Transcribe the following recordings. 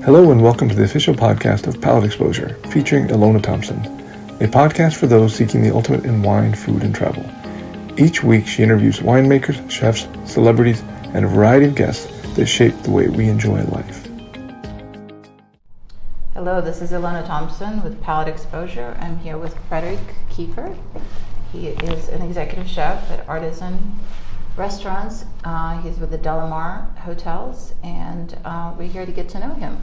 Hello and welcome to the official podcast of Palate Exposure, featuring Ilona Thompson, a podcast for those seeking the ultimate in wine, food, and travel. Each week she interviews winemakers, chefs, celebrities, and a variety of guests that shape the way we enjoy life. Hello, this is Ilona Thompson with Palate Exposure. I'm here with Frederic Kieffer. He is an executive chef at Artisan restaurants. He's with the Delamar hotels, and we're here to get to know him.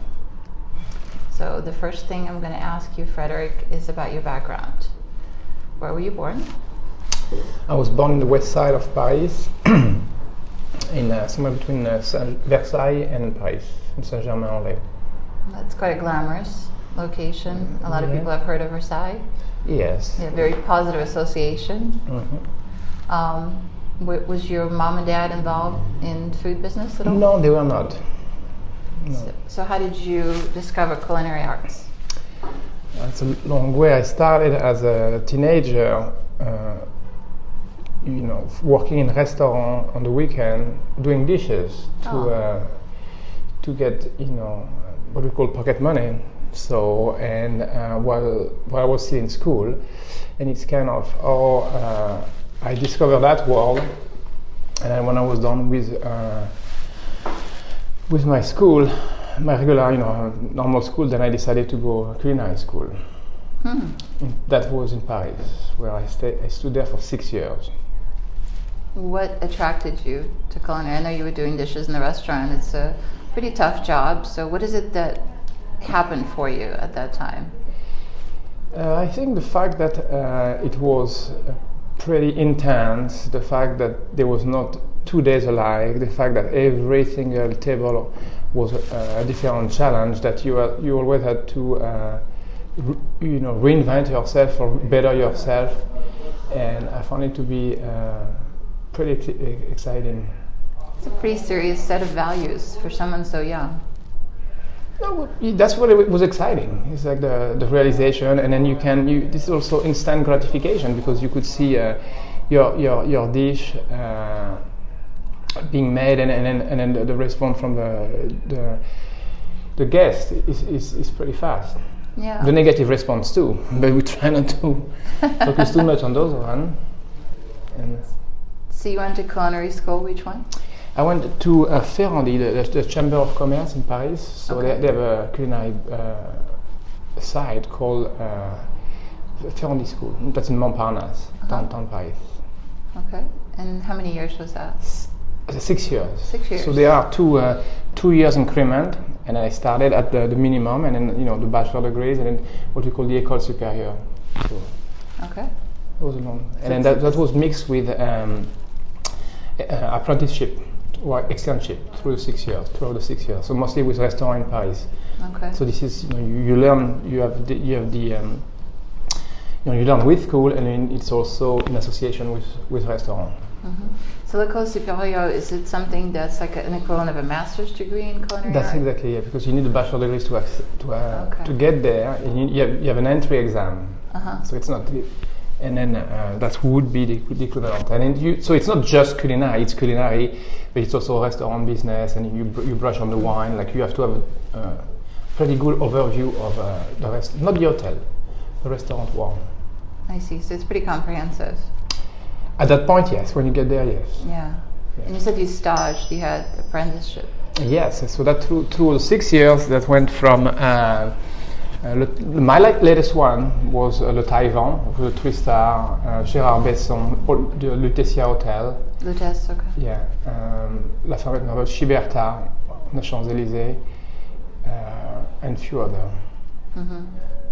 So the first thing I'm going to ask you, Frederic, is about your background. Where were you born? I was born in the west side of Paris, in somewhere between Versailles and Paris, in Saint-Germain-en-Laye. That's quite a glamorous location. A lot of people have heard of Versailles. Yes. Yeah, very positive association. Was your mom and dad involved in food business at all? No, they were not. No. So how did you discover culinary arts? It's a long way. I started as a teenager, working in restaurant on the weekend, doing dishes to get, what we call pocket money. So, and while I was still in school, and it's kind of how I discovered that world. And then when I was done with my school, my regular, normal school, then I decided to go culinary school. That was in Paris, where I stood there for 6 years. What attracted you to culinary? I know you were doing dishes in the restaurant. It's a pretty tough job. So what is it that happened for you at that time? I think the fact that it was pretty intense, the fact that there was not 2 days alike, the fact that every single table was a different challenge, that you always had to reinvent yourself or better yourself, and I found it to be pretty exciting. It's a pretty serious set of values for someone so young. No, that's what it was exciting. It's like the realization, and then this is also instant gratification, because you could see your dish being made, and then the response from the guest is pretty fast. Yeah. The negative response too, but we try not to focus too much on those ones. So you went to culinary school, which one? I went to Ferrandi, the Chamber of Commerce in Paris. So okay. they have a culinary site called Ferrandi School. That's in Montparnasse, downtown Paris. Okay. And how many years was that? 6 years. 6 years. So there are 2 years increment, and I started at the minimum, and then the bachelor degrees, and then what we call the école supérieure. So okay. It was long, and then that was mixed with apprenticeship or externship throughout the 6 years. So mostly with restaurant in Paris. Okay. So this is you learn, you learn with school, and then it's also in association with restaurant. So l'école supérieure, is it something that's like an equivalent of a master's degree in culinary That's art? exactly it, because you need a bachelor degree to get there. And you have an entry exam, so it's not. And then that would be the equivalent. And then so it's not just culinary; it's culinary, but it's also restaurant business. And you brush on the wine. Like you have to have a pretty good overview of the rest, not the hotel, the restaurant world. I see. So it's pretty comprehensive. At that point, yes. When you get there, yes. Yeah. Yes. And you said you staged. You had apprenticeship. Yes. So that through 6 years, that went from. My latest one was Le Taïwan, the 3-star, Gérard Besson, the Lutetia Hotel. Lutèce, okay. Yeah. La Fabrique Merveilleuse, Chiberta, on the Champs-Élysées, and a few other.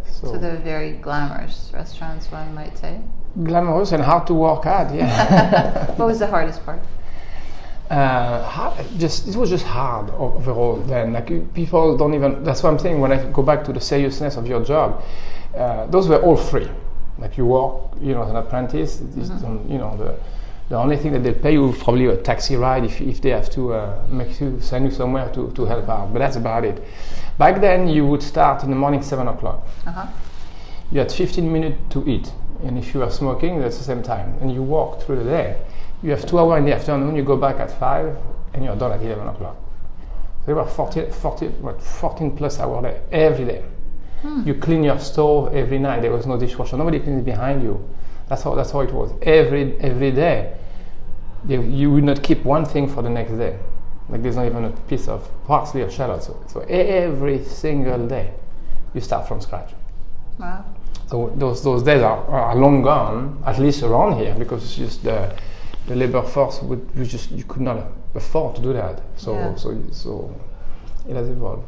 So they're very glamorous restaurants, one might say. Glamorous and hard to work at, yeah. What was the hardest part? It was just hard overall then. Like people don't even. That's what I'm saying. When I go back to the seriousness of your job, those were all free. Like you work, as an apprentice. The only thing that they'll pay you is probably a taxi ride if they have to send you somewhere to help out. But that's about it. Back then, you would start in the morning 7 o'clock. You had 15 minutes to eat, and if you are smoking, that's the same time. And you walk through the day. You have 2 hours in the afternoon. You go back at 5, and you're done at 11 o'clock. They were 14 plus hour day every day. You clean your stove every night. There was no dishwasher. Nobody cleans behind you. That's how it was. Every day, you would not keep one thing for the next day. Like there's not even a piece of parsley or shallot. So every single day, you start from scratch. Wow. So those days are long gone, at least around here, because it's just the labor force you could not afford to do that. So it has evolved.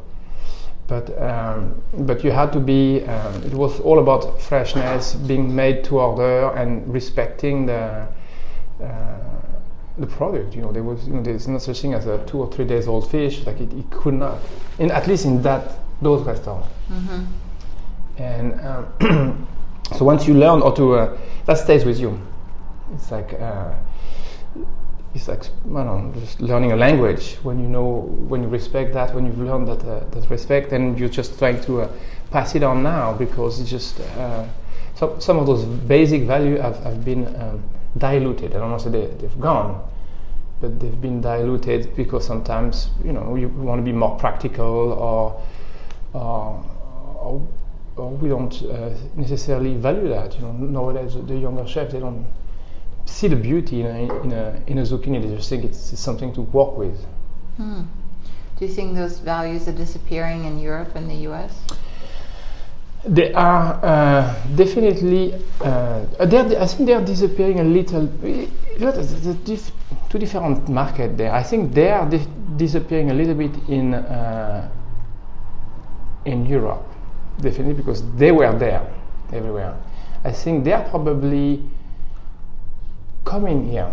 But you had to be. It was all about freshness, being made to order, and respecting the product. There's no such thing as a 2 or 3 days old fish. Like it could not, at least in those restaurants. Mm-hmm. And so once you learn how to, that stays with you. It's like just learning a language. When you respect that, when you've learned that respect, and you're just trying to pass it on now, because it's just some of those basic values have been diluted. I don't want to say they've gone, but they've been diluted because sometimes you want to be more practical, or we don't necessarily value that. Nowadays the younger chefs, they don't see the beauty in a zucchini. They just think it's something to work with. Do you think those values are disappearing in Europe and the US? They are definitely. I think they are disappearing a little. Two different markets there. I think they are disappearing a little bit in Europe, definitely, because they were there everywhere. I think they are probably coming here,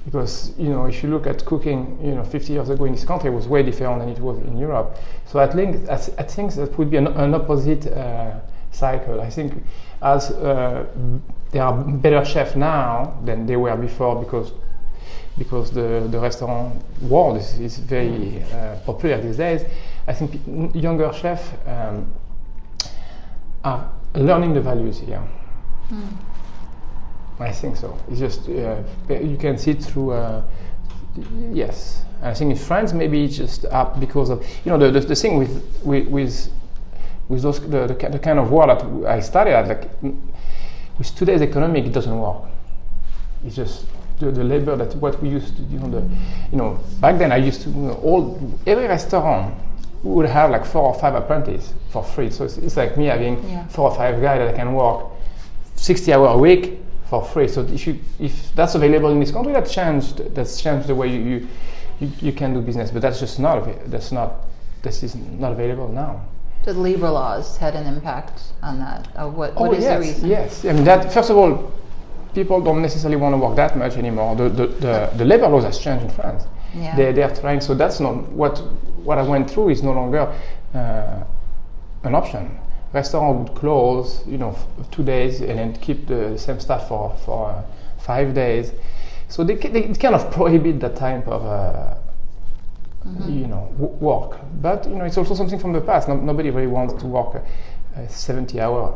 because if you look at cooking 50 years ago in this country, it was way different than it was in Europe. So I think that would be an opposite cycle. I think as there are better chefs now than they were before, because the restaurant world is very popular these days. I think younger chefs are learning the values here. I think so. It's just you can see it through. Yes, I think in France maybe it's just up because of the thing with those the kind of work that I studied at, like with today's economy, it doesn't work. It's just the labor that what we used to back then I used to every restaurant would have like 4 or 5 apprentices for free. So it's like me having 4 or 5 guys that I can work 60 hours a week for free. So if that's available in this country, that's changed the way you can do business. But this is not available now. The labor laws had an impact on that. What is the reason? Yes, I mean that. First of all, people don't necessarily want to work that much anymore. The labor laws has changed in France. Yeah. They are trying. So that's not what I went through is no longer an option. Restaurant would close, 2 days, and then keep the same staff for 5 days. So they kind of prohibit that type of work. But it's also something from the past. Nobody really wants to work 70 hours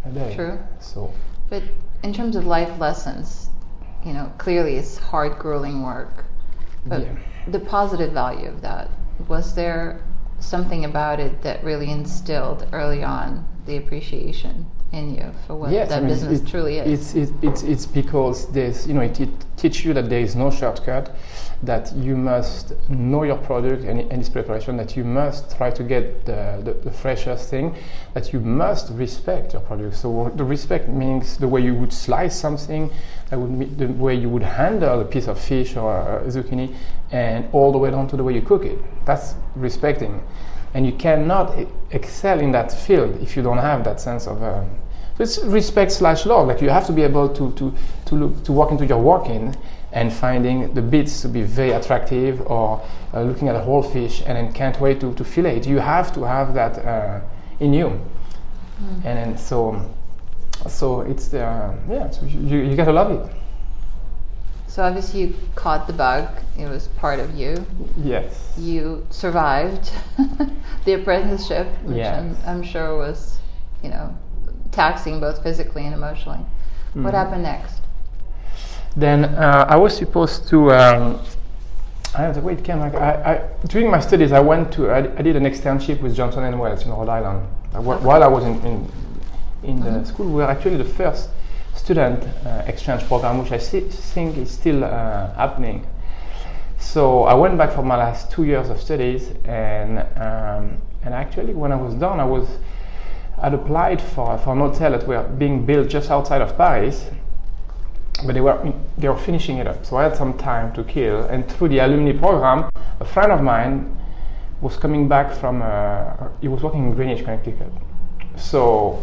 a day. True. So, but in terms of life lessons, clearly it's hard, grueling work. But the positive value of that, was there something about it that really instilled early on the appreciation in you for what business truly is? It's because there's it teaches you that there is no shortcut, that you must know your product and its preparation, that you must try to get the freshest thing, that you must respect your product. So the respect means the way you would slice something, that would mean the way you would handle a piece of fish or a zucchini, and all the way down to the way you cook it. That's respecting. And you cannot excel in that field if you don't have that sense of so it's respect/love. Like you have to be able to walk into your walk-in and finding the bits to be very attractive, or looking at a whole fish and then can't wait to fillet it. You have to have that in you. And then so it's so you gotta love it. So obviously you caught the bug. It was part of you. Yes. You survived the apprenticeship, which I'm sure was, taxing both physically and emotionally. What happened next? Then I was supposed to the way it came, like during my studies, I did an externship with Johnson & Wales in Rhode Island. While I was in the school, we were actually the first student exchange program, which I think is still happening. So I went back for my last 2 years of studies, and actually when I was done, I'd applied for an hotel that were being built just outside of Paris, but they were finishing it up. So I had some time to kill, and through the alumni program, a friend of mine was coming back from. He was working in Greenwich, Connecticut. So,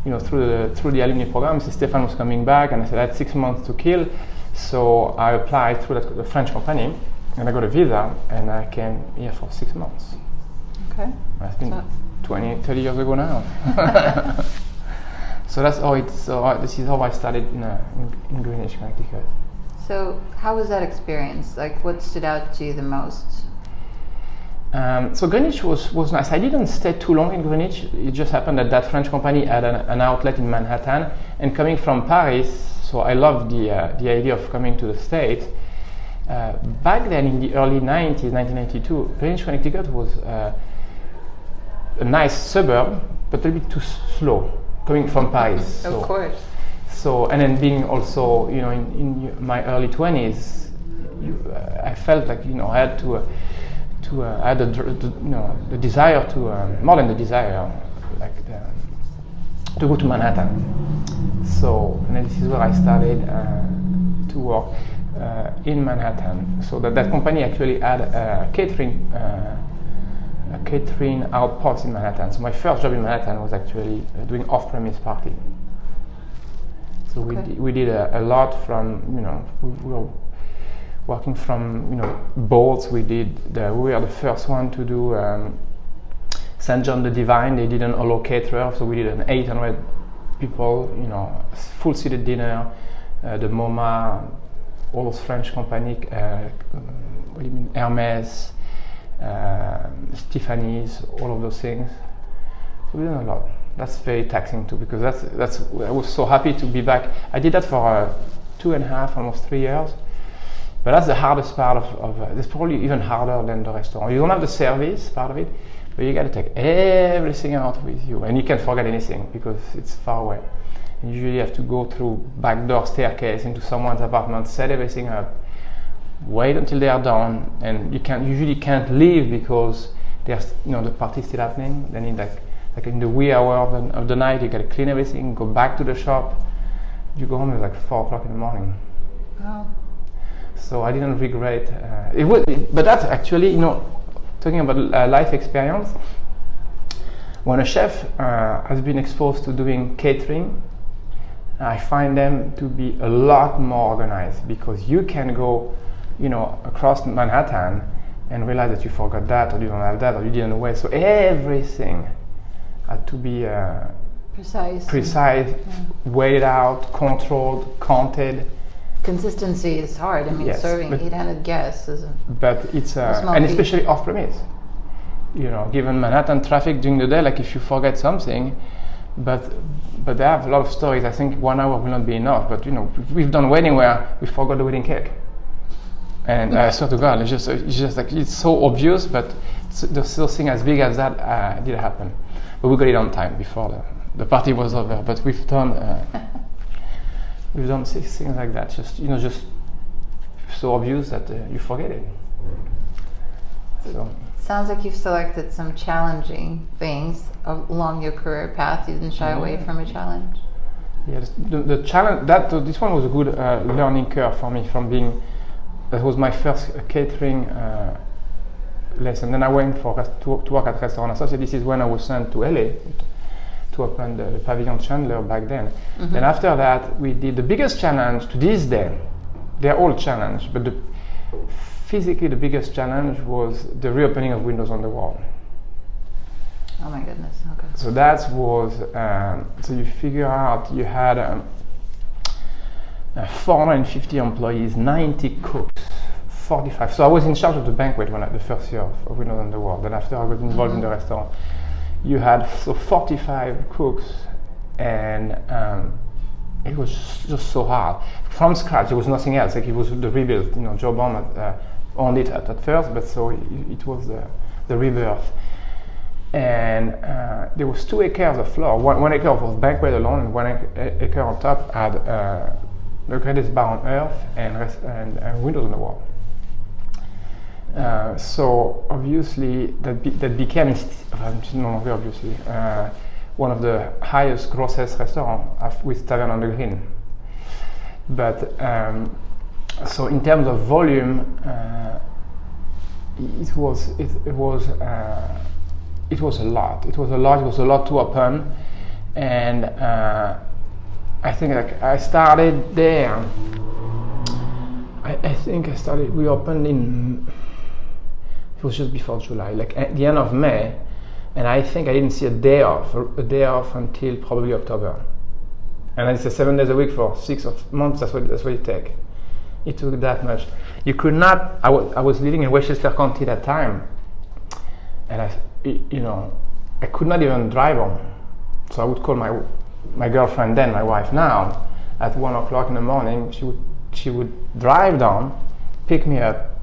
through the alumni program, Stefan was coming back, and I said I had 6 months to kill. So I applied through the French company, and I got a visa, and I came here for 6 months. Okay. It's been 20, 30 years ago now. So that's how this is how I started in Greenwich, Connecticut. So how was that experience? Like, what stood out to you the most? So Greenwich was nice. I didn't stay too long in Greenwich. It just happened that French company had an outlet in Manhattan, and coming from Paris, so I loved the idea of coming to the States. Back then, in the early 90s, 1992, Greenwich, Connecticut was a nice suburb, but a little bit too slow, coming from Paris. Of course. So, and then being also, in my early 20s, I felt like, I had I had the desire to, more than the desire, to go to Manhattan. So, and this is where I started to work in Manhattan. So that company actually had a catering outpost in Manhattan. So my first job in Manhattan was actually doing off-premise party. So we did a lot from, we were working from, boats. We were the first one to do St. John the Divine. They did an all caterer, so we did an 800 people, full seated dinner. The MoMA, all those French company, Hermes, Tiffany's, all of those things. So we did a lot. That's very taxing too, because that's I was so happy to be back. I did that for 2.5, almost 3 years. But that's the hardest part of it's probably even harder than the restaurant. You don't have the service part of it, but you got to take everything out with you, and you can't forget anything because it's far away. And usually you have to go through back door staircase into someone's apartment, set everything up, wait until they are done, and you usually can't leave because there's the party's still happening. Then in like in the wee hour of the night, you got to clean everything, go back to the shop. You go home at like 4 o'clock in the morning. Wow. So I didn't regret it. But that's actually, talking about life experience. When a chef has been exposed to doing catering, I find them to be a lot more organized, because you can go, across Manhattan and realize that you forgot that, or you don't have that, or you didn't weigh. So everything had to be precise, weighed out, controlled, counted. Consistency is hard. I mean, yes, serving 800 guests is but it's and especially off-premise. Given Manhattan traffic during the day, like if you forget something, but they have a lot of stories. I think 1 hour will not be enough. But we've done wedding where we forgot the wedding cake, and I swear to God, it's just like it's so obvious. But those thing as big as that did happen. But we got it on time before the party was over. But we've done. We've done things like that, just so obvious that you forget it. So. Sounds like you've selected some challenging things along your career path. You didn't shy away from a challenge. Yes, the challenge this one was a good learning curve for me. That was my first catering lesson. Then I went to work at Restaurant Associates. This is when I was sent to LA. To open the Pavilion Chandler back then. Mm-hmm. Then after that, we did the biggest challenge to this day. They're all challenged, but physically the biggest challenge was the reopening of Windows on the Wall. Oh my goodness, okay. So that was, so you figure out you had 450 employees, 90 cooks, 45. So I was in charge of the banquet the first year of Windows on the Wall. Then after I got involved in the restaurant. You had 45 cooks, and it was just so hard. From scratch, there was nothing else. Like it was the rebuild. Joe Baum owned it at first, but so it was the rebirth. And there was 2 acres of floor. One acre was banquet alone, and 1 acre on top had the greatest bar on earth and windows on the wall. So obviously that became no longer obviously one of the highest grossest restaurants with Tavern on the Green. But so in terms of volume, it was a lot. It was a lot to open, and I think like I started there. I think we opened in. It was just before July, like at the end of May, and I think I didn't see a day off until probably October. And it's 7 days a week for 6 months. That's what it takes. It took that much. You could not. I was living in Westchester County at that time, and I could not even drive home. So I would call my girlfriend then, my wife now, at 1 o'clock in the morning. She would drive down, pick me up.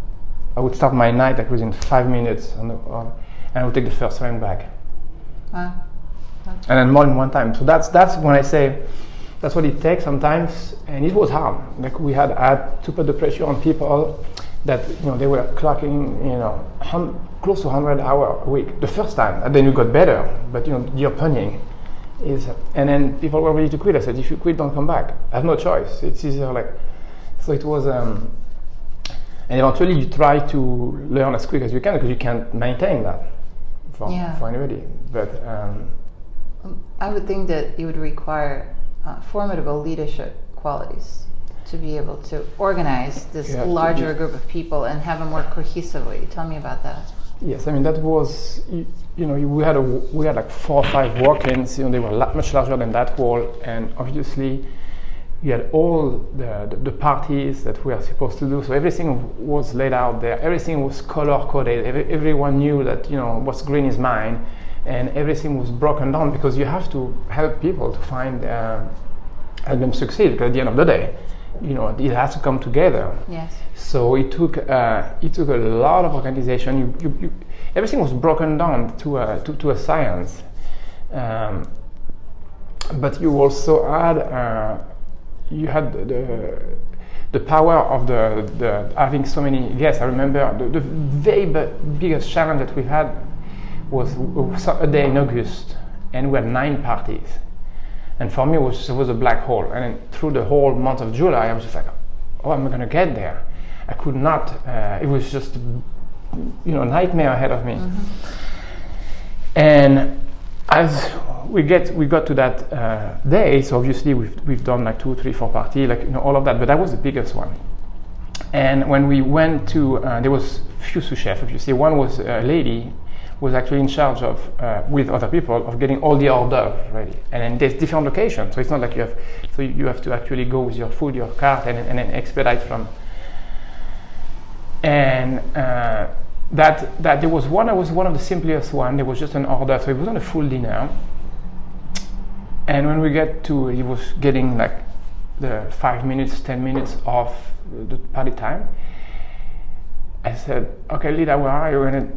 I would start my night like within 5 minutes, and I would take the first train back. Wow. And then more than one time. So that's when I say that's what it takes sometimes, and it was hard. Like we had to put the pressure on people that they were clocking close to 100 hours a week the first time, and then you got better. But the opening is, and then people were ready to quit. I said, if you quit, don't come back. I have no choice. It's easier like. So it was. And eventually you try to learn as quick as you can because you can't maintain that for anybody. But I would think that you would require formidable leadership qualities to be able to organize this larger group of people and have them work cohesively. Tell me about that. Yes, I mean that was we had like 4 or 5 walk-ins. They were much larger than that wall, and obviously. You had all the parties that we are supposed to do, so everything was laid out there. Everything was color coded. Everyone knew that what's green is mine, and everything was broken down because you have to help people to help them succeed. Because at the end of the day, it has to come together. Yes. So it took a lot of organization. Everything was broken down to a science, but you also had. You had the power of the having so many guests. I remember the very biggest challenge that we had was a day in August, and we had 9 parties. And for me, it was a black hole. And then through the whole month of July, I was just like, "Oh, I'm gonna get there." I could not. It was just, a nightmare ahead of me. Mm-hmm. And as we got to that day, so obviously we've done like 2, 3, 4 parties, all of that, but that was the biggest one. And when we went to, there was few sous chefs. Obviously, one was a lady was actually in charge of, with other people, of getting all the hors d'oeuvres ready. And then there's different locations, so it's not like you have to actually go with your food, your cart, and then expedite from. And that there was one that was one of the simplest one. There was just an order, so it wasn't a full dinner. And when we get to, he was getting like the 5 minutes, 10 minutes of the party time. I said, "Okay, Lida, where are you?" And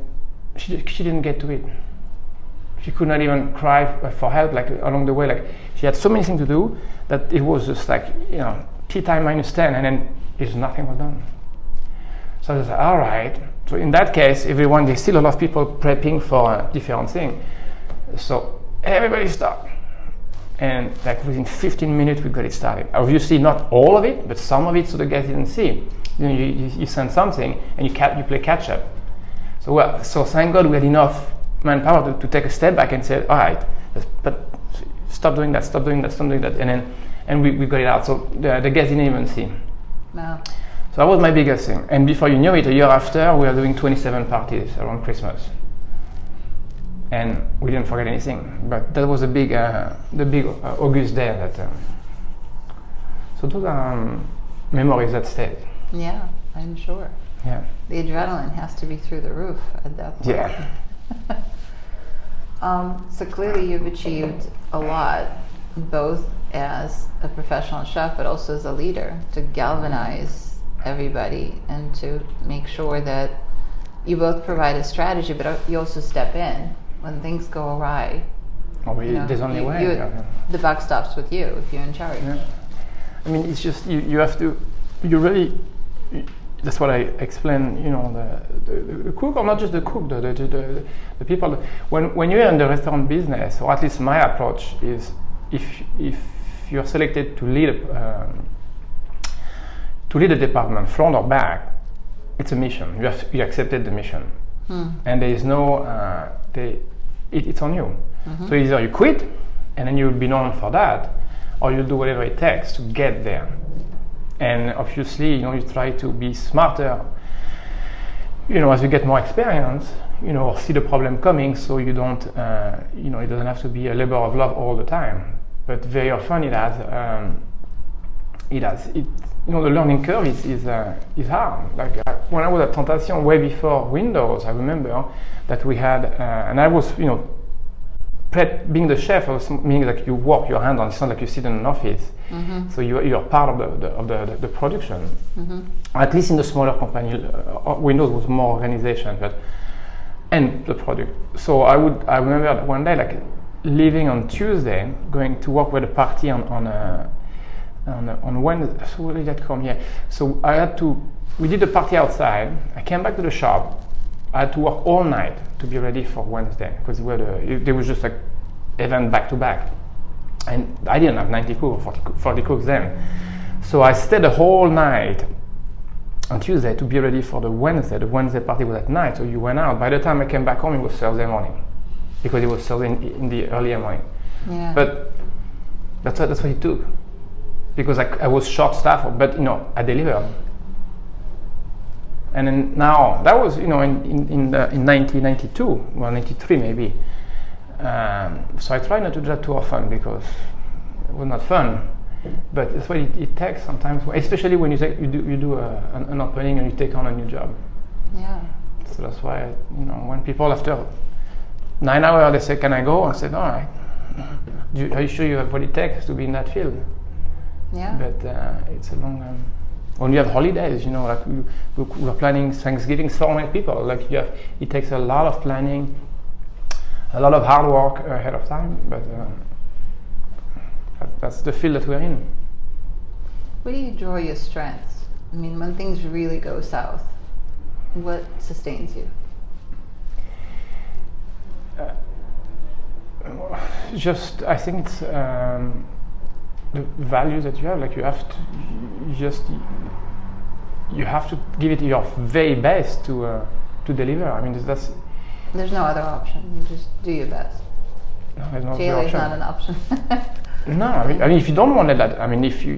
she didn't get to it. She could not even cry for help, like along the way. Like she had so many things to do that it was just like tea time -10, and then nothing was done. So I was like, all right. So in that case, there's still a lot of people prepping for a different thing. So everybody stopped. And like within 15 minutes, we got it started. Obviously not all of it, but some of it so the guys didn't see. You send something and you play catch up. So thank God we had enough manpower to take a step back and say, all right, but stop doing that, and we got it out. So the guys didn't even see. Wow. So that was my biggest thing. And before you knew it, a year after, we were doing 27 parties around Christmas. And we didn't forget anything. But that was the big August day. So those are memories that stayed. Yeah, I'm sure. Yeah. The adrenaline has to be through the roof at that point. Yeah. So clearly you've achieved a lot, both as a professional chef, but also as a leader, to galvanize everybody and to make sure that you both provide a strategy, but you also step in when things go awry. There's only way. The buck stops with you if you're in charge. Yeah. I mean, it's just you have to. You really. That's what I explain. The cook, or not just the cook, the people. When you're in the restaurant business, or at least my approach is, if you're selected to lead a department, front or back, it's a mission. You accepted the mission, and there is no. It's on you. Mm-hmm. So either you quit, and then you'll be known for that, or you do whatever it takes to get there. And obviously, you try to be smarter, as you get more experience, or see the problem coming, so you don't, it doesn't have to be a labor of love all the time. But very often the learning curve is hard. Like when I was at Tentation, way before Windows, I remember that we had, and I was, being the chef means like you work your hand on. It's not like you sit in an office. Mm-hmm. So you're part of the production. Mm-hmm. At least in the smaller company, Windows was more organization, and the product. So I remember one day like leaving on Tuesday, going to work with a party on Wednesday. So where did that come here? So we did the party outside. I came back to the shop. I had to work all night to be ready for Wednesday because there was just like event back to back, and I didn't have 90 cooks or 40 cooks then. So I stayed the whole night on Tuesday to be ready for the Wednesday. The Wednesday party was at night, so you went out. By the time I came back home, it was Thursday morning because it was Thursday in the early morning. Yeah. But that's what it took because I was short staffed, but I delivered. And then now that was in 1992, well 93 maybe. So I try not to do that too often because it was not fun. But that's what it takes sometimes, especially when you do an opening and you take on a new job. Yeah. So that's why when people after 9 hours they say, "Can I go?" I said, "All right. Are you sure you have what it takes to be in that field?" Yeah. But it's a long. When you have holidays, like we're planning Thanksgiving, so many people. Like it takes a lot of planning, a lot of hard work ahead of time. But that's the field that we're in. Where do you draw your strengths? I mean, when things really go south, what sustains you? I think it's the values that you have. Like you have to give it your very best to deliver. I mean, there's no other option. You just do your best. No, there's no Failure other is not an option. No, I mean, if you don't want that, I mean, if you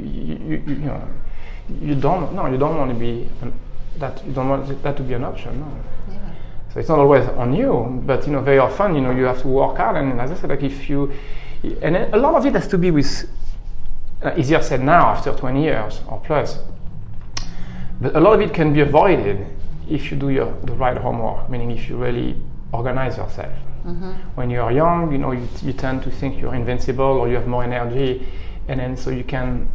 don't want to be that, you don't want that to be an option. No. Yeah. So it's not always on you, but very often, you have to work hard. And as I said, like and a lot of it has to be with. Easier said now after 20 years or plus, but a lot of it can be avoided if you do the right homework, meaning if you really organize yourself. Mm-hmm. When you're young, you tend to think you're invincible or you have more energy, and then so you can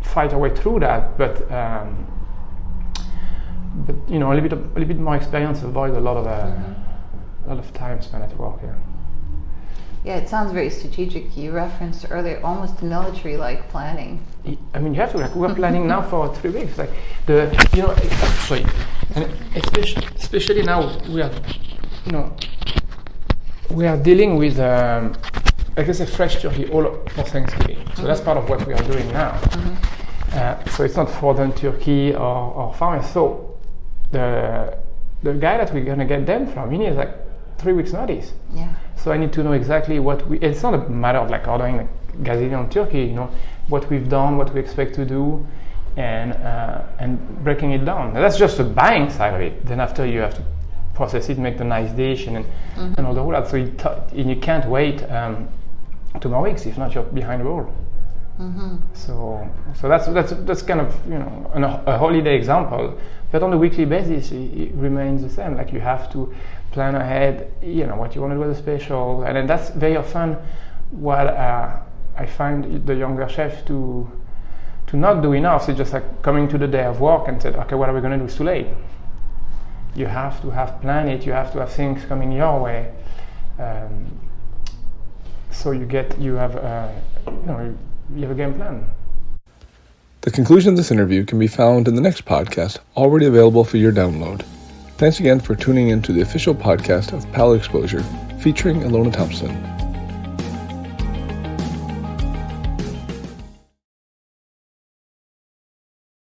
fight your way through that, but a little bit more experience avoids a lot of time spent at work. Yeah, it sounds very strategic. You referenced earlier almost military-like planning. I mean, you have to. We're planning now for 3 weeks. Like and especially now we are dealing with, like I said, fresh turkey all for Thanksgiving. So that's part of what we are doing now. Mm-hmm. So it's not frozen turkey or farmers. So the guy that we're gonna get them from, he needs like 3 weeks notice. Yeah. So I need to know exactly it's not a matter of like ordering like gazillion turkey, what we've done, what we expect to do, and breaking it down. And that's just the buying side of it. Then after you have to process it, make the nice dish, and all the whole lot. So you can't wait 2 more weeks, if not you're behind the roll. Mm-hmm. So that's kind of a holiday example, but on a weekly basis it remains the same. Like you have to plan ahead, what you want to do as a special, and then that's very often what I find the younger chefs to to not do enough is just like coming to the day of work and said, okay, what are we going to do? It's too late. You have to have planned it. You have to have things coming your way. So you have a game plan. The conclusion of this interview can be found in the next podcast, already available for your download. Thanks again for tuning in to the official podcast of Palate Exposure, featuring Ilona Thompson.